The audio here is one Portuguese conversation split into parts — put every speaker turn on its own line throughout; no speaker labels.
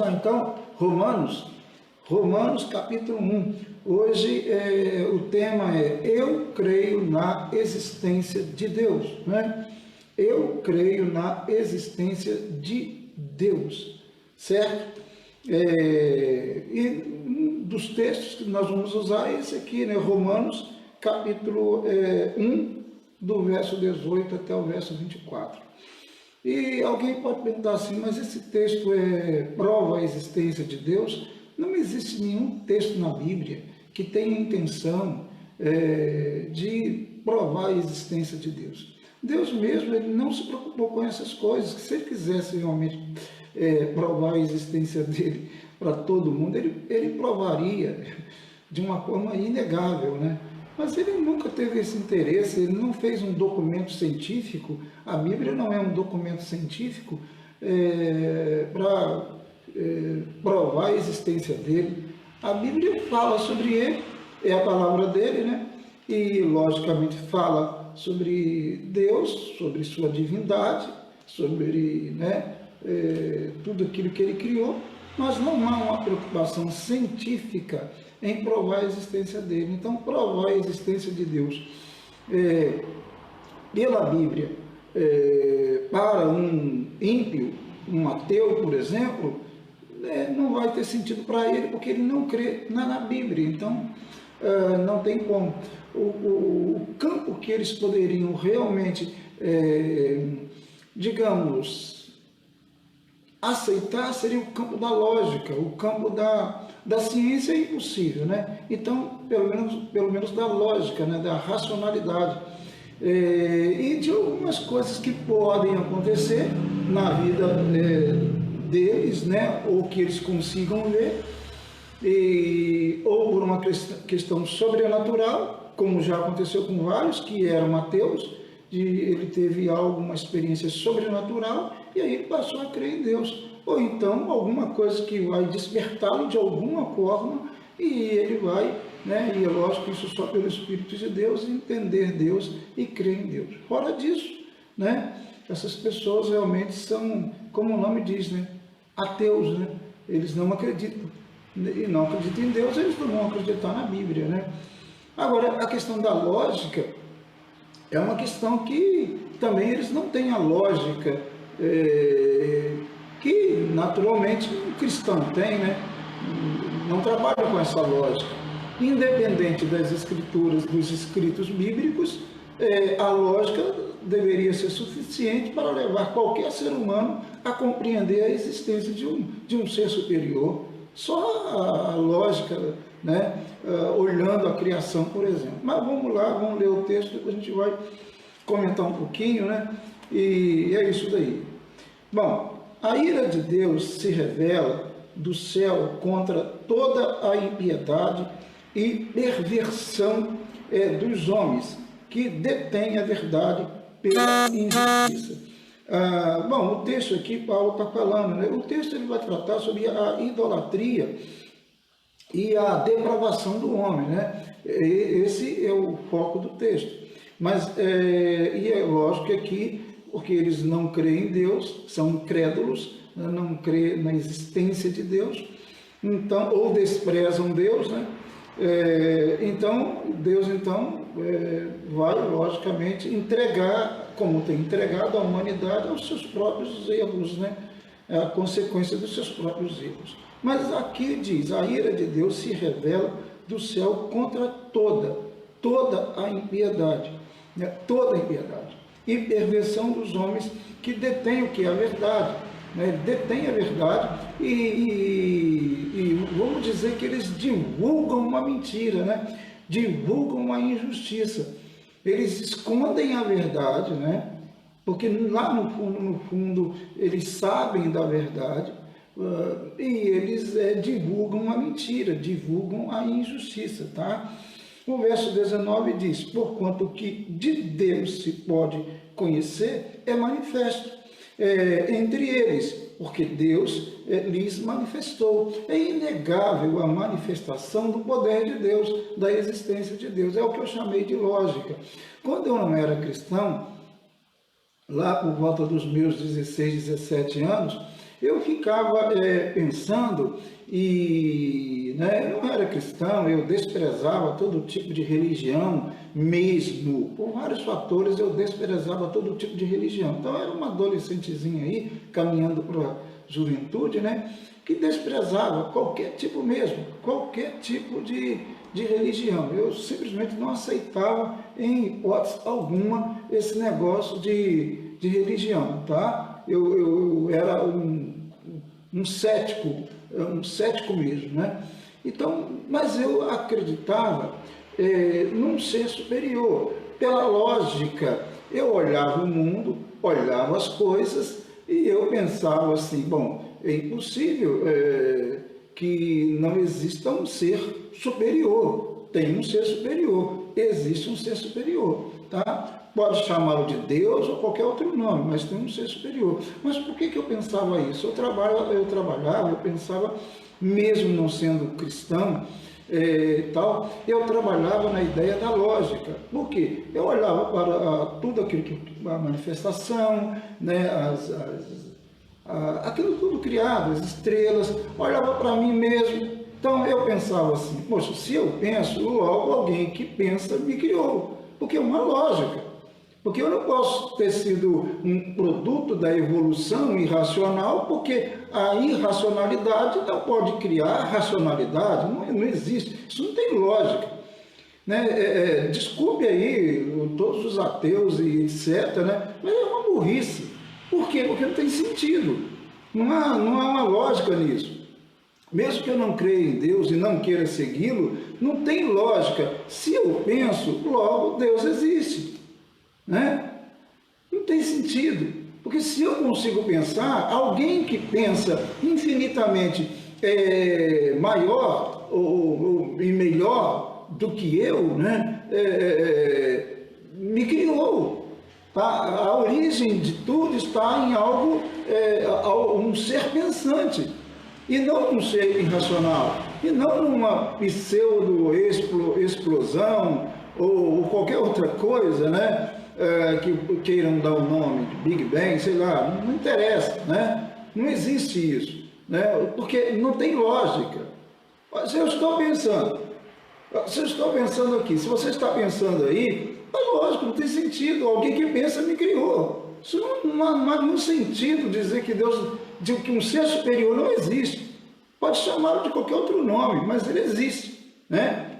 Então, Romanos capítulo 1. Hoje o tema é Eu creio na existência de Deus, né? Eu creio na existência de Deus, certo? E um dos textos que nós vamos usar é esse aqui, né? Romanos capítulo 1, do verso 18 até o verso 24. E alguém pode perguntar assim, mas esse texto prova a existência de Deus? Não existe nenhum texto na Bíblia que tenha intenção de provar a existência de Deus. Deus mesmo, ele não se preocupou com essas coisas, que se ele quisesse realmente provar a existência dele para todo mundo, ele provaria de uma forma inegável, né? Mas ele nunca teve esse interesse, ele não fez um documento científico, a Bíblia não é um documento científico para provar a existência dele. A Bíblia fala sobre ele, é a palavra dele, né? E logicamente fala sobre Deus, sobre sua divindade, sobre tudo aquilo que ele criou, mas não há uma preocupação científica em provar a existência dele. Então, provar a existência de Deus pela Bíblia para um ímpio, um ateu, por exemplo, não vai ter sentido para ele, porque ele não crê na Bíblia. Então, não tem como. O campo que eles poderiam realmente, digamos, aceitar seria o campo da lógica, o campo da ciência é impossível, né? Então, pelo menos da lógica, né? Da racionalidade. E de algumas coisas que podem acontecer na vida deles, né? Ou que eles consigam ver, ou por uma questão sobrenatural, como já aconteceu com vários que eram ateus, ele teve uma experiência sobrenatural e aí ele passou a crer em Deus. Ou então alguma coisa que vai despertá-lo de alguma forma e ele vai, né, e é lógico isso só pelo Espírito de Deus, entender Deus e crer em Deus. Fora disso, né, essas pessoas realmente são, como o nome diz, né, ateus, né? Eles não acreditam. E não acreditam em Deus, eles não vão acreditar na Bíblia, né? Agora, a questão da lógica é uma questão que também eles não têm a lógica que naturalmente um cristão tem, né? Não trabalha com essa lógica. Independente das escrituras, dos escritos bíblicos, a lógica deveria ser suficiente para levar qualquer ser humano a compreender a existência de um ser superior. Só a lógica, né? Olhando a criação, por exemplo. Mas vamos lá, vamos ler o texto, depois a gente vai comentar um pouquinho, né? E é isso daí. Bom, a ira de Deus se revela do céu contra toda a impiedade e perversão dos homens que detêm a verdade pela injustiça. Bom, o texto aqui, Paulo está falando, né? O texto ele vai tratar sobre a idolatria e a depravação do homem, né? Esse é o foco do texto. Mas, e é lógico que aqui, porque eles não creem em Deus, são incrédulos, não creem na existência de Deus, então, ou desprezam Deus, né? Então, Deus vai, logicamente, entregar, como tem entregado a humanidade, aos seus próprios erros, né? A consequência dos seus próprios erros. Mas aqui diz, a ira de Deus se revela do céu contra toda a impiedade, né? Toda a impiedade e perversão dos homens que detêm o que é a verdade, né? Detêm a verdade e vamos dizer que eles divulgam uma mentira, né? Divulgam uma injustiça. Eles escondem a verdade, né? Porque lá no fundo, eles sabem da verdade e eles divulgam a mentira, divulgam a injustiça, tá? O verso 19 diz, porquanto o que de Deus se pode conhecer é manifesto entre eles, porque Deus lhes manifestou. É inegável a manifestação do poder de Deus, da existência de Deus. É o que eu chamei de lógica. Quando eu não era cristão, lá por volta dos meus 16, 17 anos, eu ficava pensando, e né, eu não era cristão, eu desprezava todo tipo de religião mesmo. Por vários fatores eu desprezava todo tipo de religião. Então eu era uma adolescentezinha aí, caminhando para a juventude, né, que desprezava qualquer tipo mesmo, qualquer tipo de religião. Eu simplesmente não aceitava, em hipótese alguma, esse negócio de religião, tá? Eu era um cético mesmo, né? Então, mas eu acreditava num ser superior. Pela lógica, eu olhava o mundo, olhava as coisas e eu pensava assim, bom, é impossível que não exista um ser superior. Tem um ser superior, existe um ser superior, tá? Pode chamá-lo de Deus ou qualquer outro nome, mas tem um ser superior. Mas por que eu pensava isso? Eu trabalhava, eu pensava, mesmo não sendo cristão, eu trabalhava na ideia da lógica. Por quê? Eu olhava para tudo aquilo que a manifestação, né, aquilo tudo criado, as estrelas, olhava para mim mesmo. Então eu pensava assim, poxa, se eu penso, logo alguém que pensa me criou, porque é uma lógica. Porque eu não posso ter sido um produto da evolução irracional, porque a irracionalidade não pode criar racionalidade, não existe, isso não tem lógica. Né? Desculpe aí todos os ateus e etc., né? Mas é uma burrice. Por quê? Porque não tem sentido, não há uma lógica nisso. Mesmo que eu não creia em Deus e não queira segui-lo, não tem lógica. Se eu penso, logo Deus existe. Né? Não tem sentido, porque se eu consigo pensar, alguém que pensa infinitamente maior e melhor do que eu, né? Me criou. Tá? A origem de tudo está em algo, um ser pensante, e não um ser irracional, e não numa pseudo-explosão ou qualquer outra coisa, né? Que queiram dar o nome de Big Bang, sei lá, não interessa, né? Não existe isso, né? Porque não tem lógica. Se eu estou pensando aqui, se você está pensando aí, é lógico, não tem sentido, alguém que pensa me criou. Isso não há nenhum sentido dizer que que um ser superior não existe. Pode chamá-lo de qualquer outro nome, mas ele existe, né?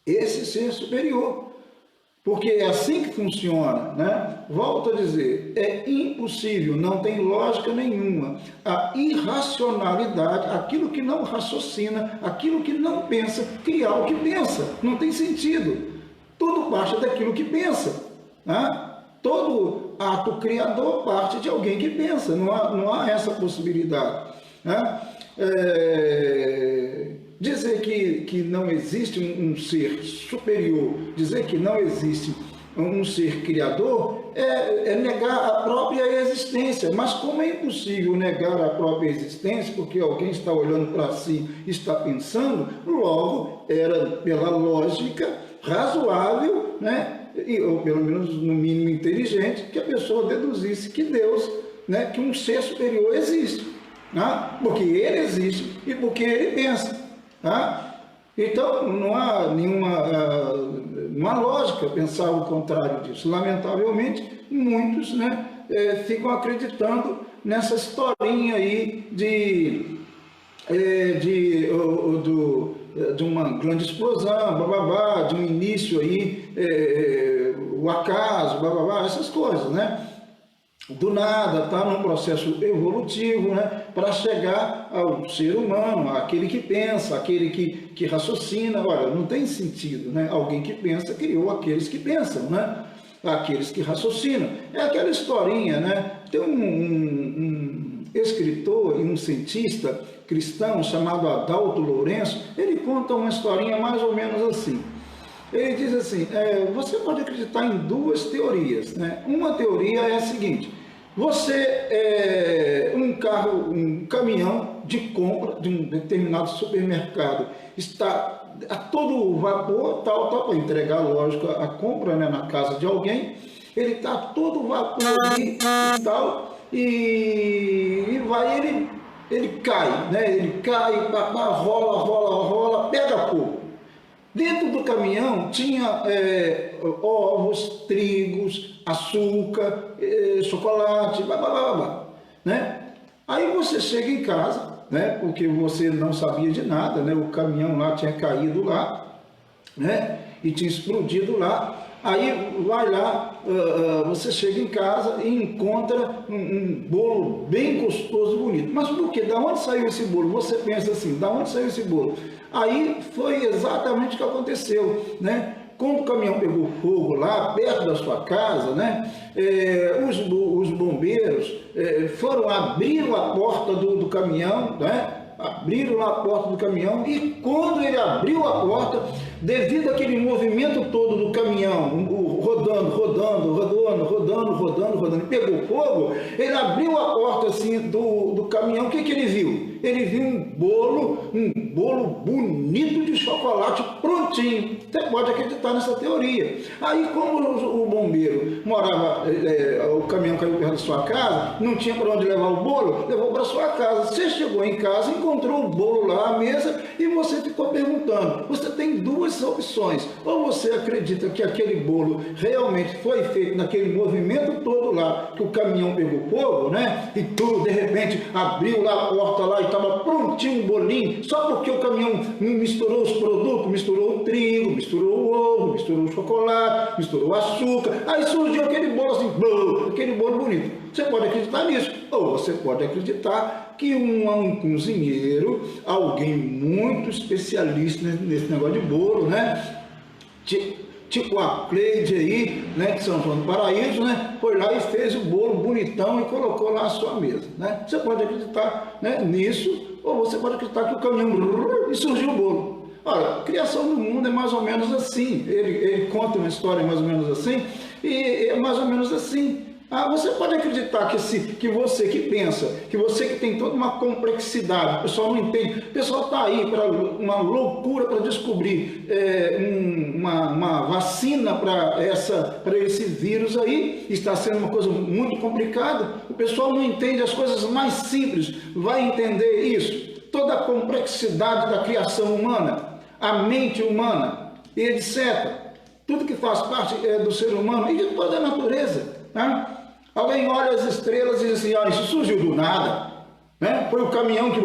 Esse ser superior. Porque é assim que funciona, né? Volto a dizer, é impossível, não tem lógica nenhuma. A irracionalidade, aquilo que não raciocina, aquilo que não pensa, criar o que pensa. Não tem sentido. Tudo parte daquilo que pensa. Né? Todo ato criador parte de alguém que pensa. Não há essa possibilidade. Né? Dizer que não existe um ser superior, dizer que não existe um ser criador, é negar a própria existência. Mas como é impossível negar a própria existência, porque alguém está olhando para si, está pensando, logo era, pela lógica, razoável, né? Ou pelo menos no mínimo inteligente, que a pessoa deduzisse que Deus, né? Que um ser superior existe. Né? Porque ele existe e porque ele pensa. Tá? Então, não há lógica pensar o contrário disso. Lamentavelmente, muitos, né, ficam acreditando nessa historinha aí de uma grande explosão, bababá, de um início aí, o acaso, bababá, essas coisas, né? Do nada, está num processo evolutivo, né, para chegar ao ser humano, aquele que pensa, aquele que raciocina. Olha, não tem sentido, né? Alguém que pensa criou aqueles que pensam, né? Aqueles que raciocinam. É aquela historinha, né? Tem um escritor e um cientista cristão chamado Adalto Lourenço, ele conta uma historinha mais ou menos assim. Ele diz assim, você pode acreditar em duas teorias, né? Uma teoria é a seguinte: um caminhão de compra de um determinado supermercado está a todo vapor, tal, para entregar, lógico, a compra, né, na casa de alguém, ele está a todo vapor ali e tal, e vai, ele cai, né? Ele cai, rola, pega fogo. Dentro do caminhão tinha ovos, trigos, açúcar, chocolate, né? Aí você chega em casa, né? Porque você não sabia de nada, né? O caminhão lá tinha caído lá, né? E tinha explodido lá. Aí vai lá, você chega em casa e encontra um bolo bem gostoso, bonito. Mas por quê? Da onde saiu esse bolo? Você pensa assim, da onde saiu esse bolo? Aí foi exatamente o que aconteceu, né? Quando o caminhão pegou fogo lá, perto da sua casa, né? Os bombeiros foram abrir a porta do caminhão, né? Abriram lá a porta do caminhão e quando ele abriu a porta, devido àquele movimento todo do caminhão, rodando, pegou fogo, ele abriu a porta assim do caminhão, o que ele viu? Ele viu um bolo bonito de chocolate prontinho. Você pode acreditar nessa teoria. Aí, como o bombeiro morava, o caminhão caiu perto da sua casa, não tinha para onde levar o bolo, levou para sua casa. Você chegou em casa, encontrou o bolo lá à mesa e você ficou perguntando. Você tem duas opções. Ou você acredita que aquele bolo realmente foi feito naquele movimento todo lá, que o caminhão pegou fogo, né? E tudo, de repente, abriu lá a porta lá e estava prontinho um bolinho, só porque o caminhão misturou os produtos, misturou o trigo, misturou o ovo, misturou o chocolate, misturou o açúcar, aí surgiu aquele bolo assim, aquele bolo bonito. Você pode acreditar nisso, ou você pode acreditar que um cozinheiro, alguém muito especialista nesse negócio de bolo, né? Tipo a Cleide aí, né, de São João do Paraíso, né, foi lá e fez o bolo bonitão e colocou lá à sua mesa, né? Você pode acreditar, né, nisso, ou você pode acreditar que o caminhão e surgiu o bolo. Olha, a criação do mundo é mais ou menos assim. Ele conta uma história mais ou menos assim, e é mais ou menos assim. Você pode acreditar que você que pensa, que você que tem toda uma complexidade, o pessoal não entende, o pessoal está aí para uma loucura para descobrir uma vacina para esse vírus aí, está sendo uma coisa muito complicada, o pessoal não entende as coisas mais simples, vai entender isso, toda a complexidade da criação humana, a mente humana, e etc. Tudo que faz parte do ser humano e de toda a natureza, né? Alguém olha as estrelas e diz assim, isso surgiu do nada, né? Foi o caminhão que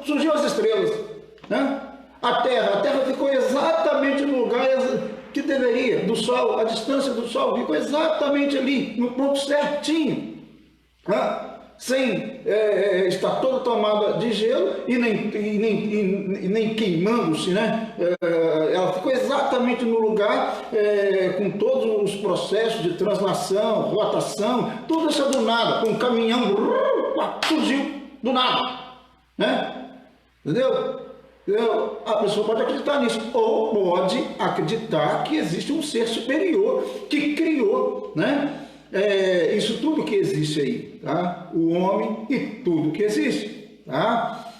surgiu as estrelas, né? A Terra ficou exatamente no lugar que deveria, do Sol, a distância do Sol ficou exatamente ali, no ponto certinho, né? Sem estar toda tomada de gelo e nem queimando-se, né? Ela ficou exatamente no lugar com todos os processos de translação, rotação, tudo isso do nada, com um caminhão surgiu do nada, né? Entendeu? A pessoa pode acreditar nisso, ou pode acreditar que existe um ser superior que criou, né? Isso tudo que existe aí, tá? O homem e tudo que existe, tá?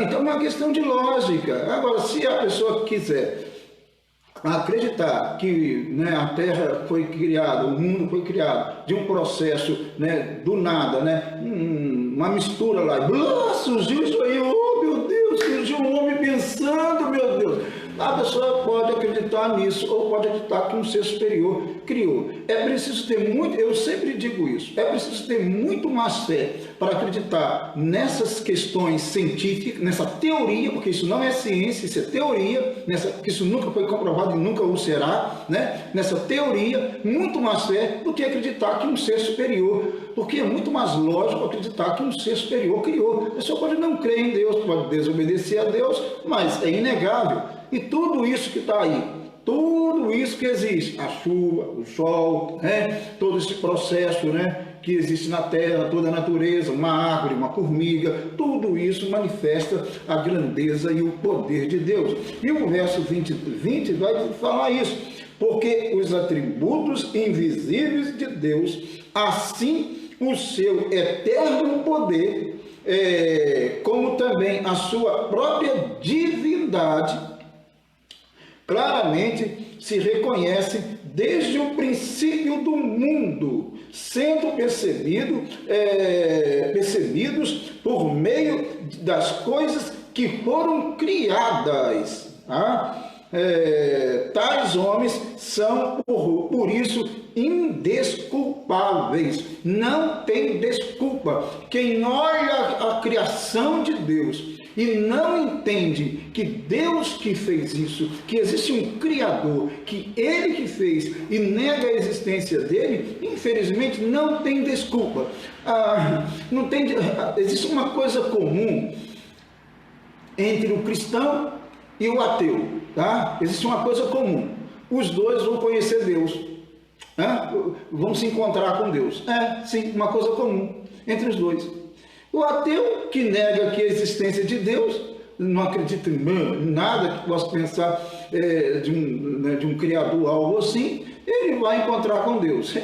Então é uma questão de lógica. Agora, se a pessoa quiser acreditar que, né, a Terra foi criada, o mundo foi criado de um processo, né, do nada, né, uma mistura lá, surgiu isso aí, oh meu Deus, surgiu um homem pensando, meu Deus. A pessoa pode acreditar nisso, ou pode acreditar que um ser superior criou. É preciso ter muito, eu sempre digo isso, é preciso ter muito mais fé para acreditar nessas questões científicas, nessa teoria, porque isso não é ciência, isso é teoria, porque isso nunca foi comprovado e nunca o será, né? Nessa teoria, muito mais fé do que acreditar que um ser superior, porque é muito mais lógico acreditar que um ser superior criou. A pessoa pode não crer em Deus, pode desobedecer a Deus, mas é inegável. E tudo isso que está aí, tudo isso que existe, a chuva, o sol, né? Todo esse processo, né, que existe na terra, toda a natureza, uma árvore, uma formiga, tudo isso manifesta a grandeza e o poder de Deus. E o verso 20 vai falar isso, porque os atributos invisíveis de Deus, assim o seu eterno poder, como também a sua própria divindade, claramente se reconhece desde o princípio do mundo, sendo percebidos por meio das coisas que foram criadas. Tá? Tais homens são, por isso, indesculpáveis. Não tem desculpa. Quem olha a criação de Deus e não entende que Deus que fez isso, que existe um Criador, que Ele que fez, e nega a existência dele, infelizmente não tem desculpa. Existe uma coisa comum entre o cristão e o ateu, tá? Existe uma coisa comum: os dois vão conhecer Deus, né? Vão se encontrar com Deus. Sim, uma coisa comum entre os dois. O ateu, que nega que a existência de Deus, não acredita em nada que possa pensar de um Criador, algo assim, ele vai encontrar com Deus.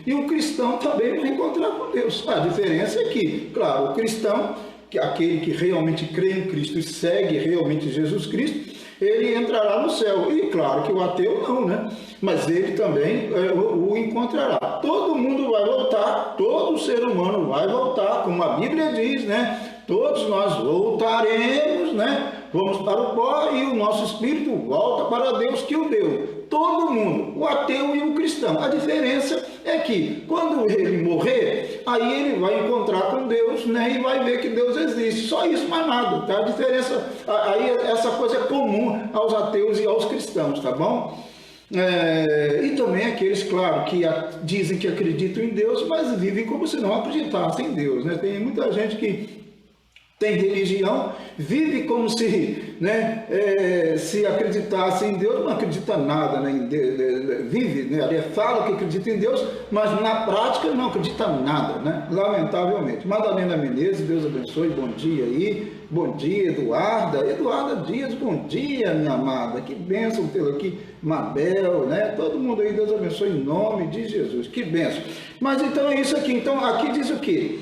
E o cristão também vai encontrar com Deus. A diferença é que, claro, o cristão, aquele que realmente crê em Cristo e segue realmente Jesus Cristo, ele entrará no céu. E claro que o ateu não, né? Mas ele também o encontrará. Todo mundo vai voltar, todo ser humano vai voltar, como a Bíblia diz, né? Todos nós voltaremos, né? Vamos para o pó e o nosso espírito volta para Deus que o deu. Todo mundo, o ateu e o cristão. A diferença é que quando ele morrer, aí ele vai encontrar com Deus, né? E vai ver que Deus existe. Só isso, mais nada, tá? A diferença, aí essa coisa é comum aos ateus e aos cristãos, tá bom? E também aqueles, claro, que dizem que acreditam em Deus, mas vivem como se não acreditassem em Deus, né? Tem muita gente que tem religião, vive como se, né, se acreditasse em Deus, não acredita nada, né, vive, né, fala que acredita em Deus, mas na prática não acredita nada, né, lamentavelmente. Madalena Menezes, Deus abençoe, bom dia aí, bom dia Eduarda Dias, bom dia minha amada, que bênção tê-la aqui, Mabel, né, todo mundo aí, Deus abençoe em nome de Jesus, que bênção. Mas então é isso aqui, então aqui diz o quê?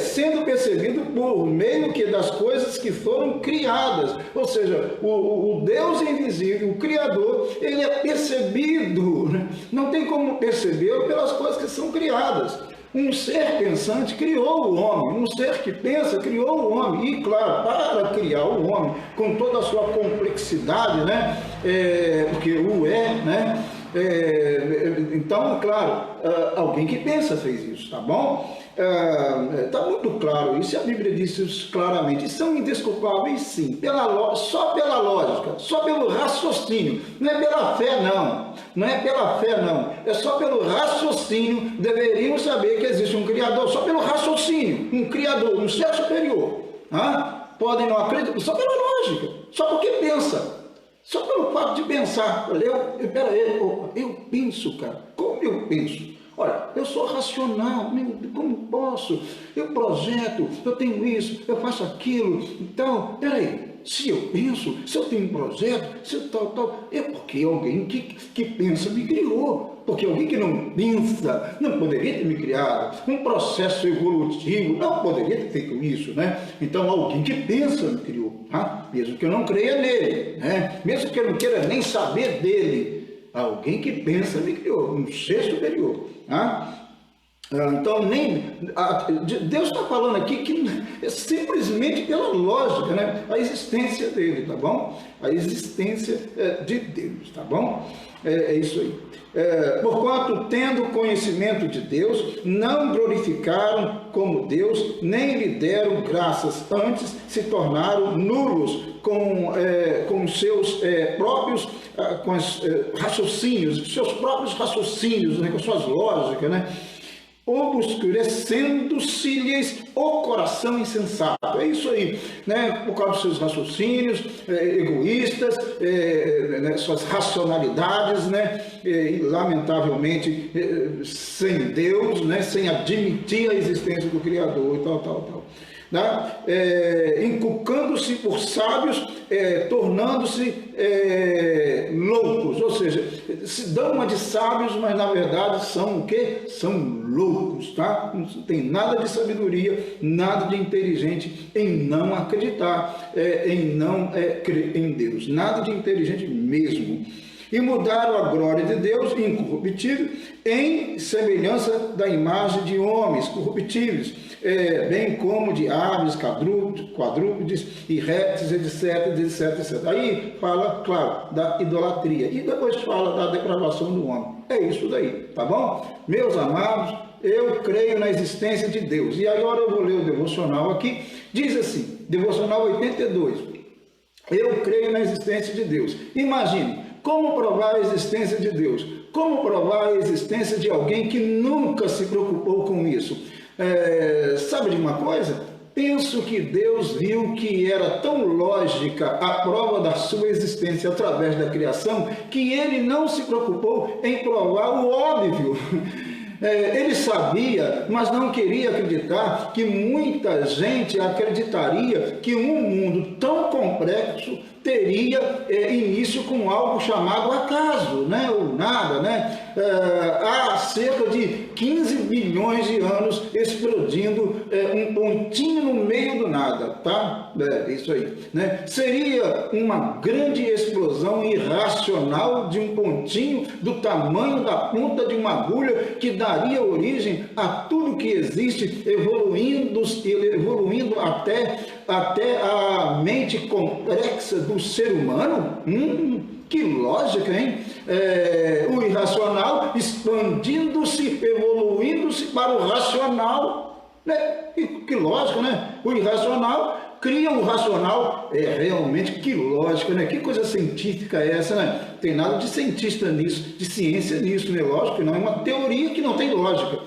Sendo percebido por meio que das coisas que foram criadas, ou seja, o Deus invisível, o Criador, ele é percebido, né? Não tem como percebê-lo pelas coisas que são criadas. Um ser pensante criou o homem, um ser que pensa criou o homem, e claro, para criar o homem com toda a sua complexidade, né? Porque o né? Então, claro, alguém que pensa fez isso, tá bom? Está muito claro isso, a Bíblia diz isso claramente. E são indesculpáveis, sim, só pela lógica, só pelo raciocínio, não é pela fé, não é pela fé, não, é só pelo raciocínio. Deveriam saber que existe um Criador, só pelo raciocínio, um Criador, um ser superior. Podem não acreditar, só pela lógica, só porque pensa. Só pelo fato de pensar. Eu penso, cara. Como eu penso? Olha, eu sou racional, como posso? Eu projeto, eu tenho isso, eu faço aquilo. Então, peraí, se eu penso, se eu tenho um projeto, se eu tal, é porque alguém que pensa me criou. Porque alguém que não pensa não poderia ter me criado. Um processo evolutivo não poderia ter feito isso, né? Então, alguém que pensa me criou, tá? Mesmo que eu não creia nele, né? Mesmo que eu não queira nem saber dele, alguém que pensa me criou, um ser superior, tá? Então, Deus está falando aqui que é simplesmente pela lógica, né? A existência dele, tá bom? A existência de Deus, tá bom? É isso aí. Porquanto, tendo conhecimento de Deus, não glorificaram como Deus, nem lhe deram graças, antes se tornaram nulos com seus próprios raciocínios, seus próprios raciocínios, né, com suas lógicas, né? Obscurecendo-se-lhes o coração insensato. É isso aí, né? Por causa dos seus raciocínios egoístas, né? Suas racionalidades, né? E, lamentavelmente, sem Deus, né? Sem admitir a existência do Criador e tal. Né? Inculcando-se por sábios, tornando-se loucos, ou seja, se dão uma de sábios, mas na verdade são o quê? São loucos, tá? Não tem nada de sabedoria, nada de inteligente em não acreditar, em não crer em Deus, nada de inteligente mesmo. e mudaram a glória de Deus, incorruptível, em semelhança da imagem de homens corruptíveis, bem como de aves, quadrúpedes e répteis, etc, etc, etc. Aí fala, claro, da idolatria e depois fala da depravação do homem. É isso daí, tá bom? Meus amados, eu creio na existência de Deus. E agora eu vou ler o devocional aqui. Diz assim, devocional 82. Eu creio na existência de Deus. Imagine, como provar a existência de Deus? Como provar a existência de alguém que nunca se preocupou com isso? Sabe de uma coisa? Penso que Deus viu que era tão lógica a prova da sua existência através da criação, que ele não se preocupou em provar o óbvio. Ele sabia, mas não queria acreditar que muita gente acreditaria que um mundo tão complexo teria início com algo chamado acaso, né? Ou nada, né? Há cerca de 15 bilhões de anos explodindo um pontinho no meio do nada, tá? Isso aí, né? Seria uma grande explosão irracional de um pontinho do tamanho da ponta de uma agulha que daria origem a tudo que existe, evoluindo até a mente complexa do ser humano? Que lógica, hein? O irracional expandindo-se, evoluindo-se para o racional, né? Que lógica, né? O irracional cria o racional. Realmente, que lógica, né? Que coisa científica é essa, né? Tem nada de cientista nisso, de ciência nisso, né? Lógico que não, é uma teoria que não tem lógica.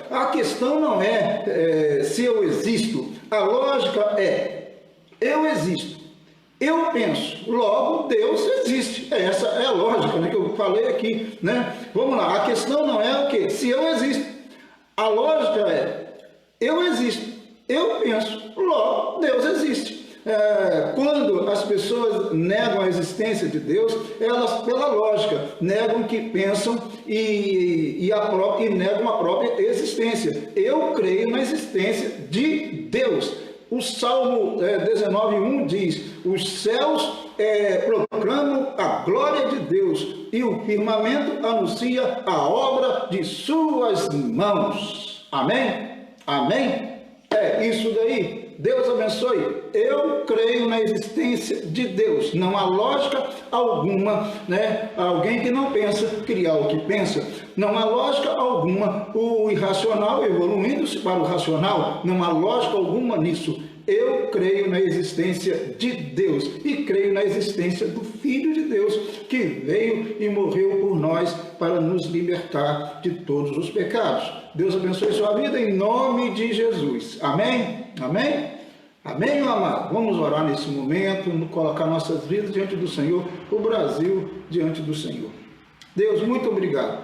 A questão não é se eu existo, a lógica é: eu existo, eu penso, logo Deus existe. Essa é a lógica, né, que eu falei aqui, né? Vamos lá, a questão não é o quê? Se eu existo, a lógica é: eu existo, eu penso, logo Deus existe. Quando as pessoas negam a existência de Deus, elas, pela lógica, negam que pensam e negam a própria existência. Eu creio na existência de Deus. O Salmo 19:1 diz: os céus proclamam a glória de Deus e o firmamento anuncia a obra de suas mãos. Amém? Amém? É isso daí. Deus abençoe. Eu creio na existência de Deus. Não há lógica alguma, né? Alguém que não pensa criar o que pensa. Não há lógica alguma o irracional evoluindo-se para o racional. Não há lógica alguma nisso. Eu creio na existência de Deus e creio na existência do Filho de Deus, que veio e morreu por nós para nos libertar de todos os pecados. Deus abençoe sua vida em nome de Jesus. Amém? Amém? Amém, meu amado? Vamos orar nesse momento, colocar nossas vidas diante do Senhor, o Brasil diante do Senhor. Deus, muito obrigado.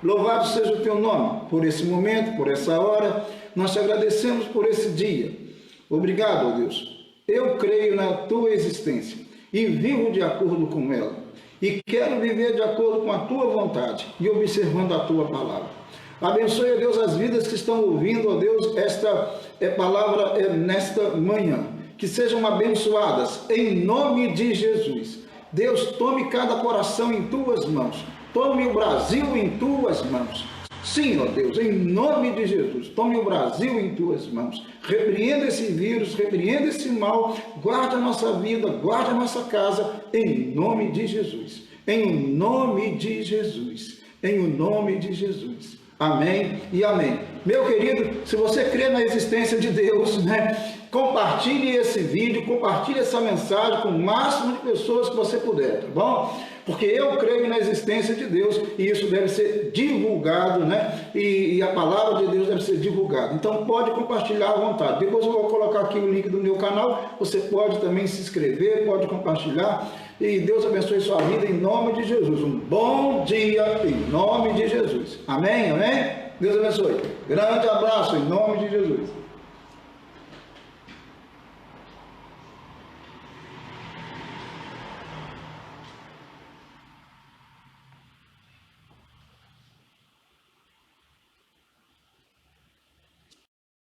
Louvado seja o teu nome por esse momento, por essa hora. Nós te agradecemos por esse dia. Obrigado, ó Deus. Eu creio na tua existência e vivo de acordo com ela. E quero viver de acordo com a tua vontade e observando a tua palavra. Abençoe, ó Deus, as vidas que estão ouvindo, ó Deus, esta palavra nesta manhã. Que sejam abençoadas em nome de Jesus. Deus, tome cada coração em tuas mãos. Tome o Brasil em tuas mãos. Sim, ó Deus, em nome de Jesus, tome o Brasil em tuas mãos. Repreenda esse vírus, repreenda esse mal, guarda a nossa vida, guarda a nossa casa, em nome de Jesus. Em nome de Jesus. Em nome de Jesus. Amém e amém. Meu querido, se você crê na existência de Deus, né, compartilhe esse vídeo, compartilhe essa mensagem com o máximo de pessoas que você puder, tá bom? Porque eu creio na existência de Deus e isso deve ser divulgado, né? E a palavra de Deus deve ser divulgada. Então pode compartilhar à vontade. Depois eu vou colocar aqui o link do meu canal. Você pode também se inscrever, pode compartilhar. E Deus abençoe sua vida em nome de Jesus. Um bom dia em nome de Jesus. Amém? Amém? Deus abençoe. Grande abraço em nome de Jesus.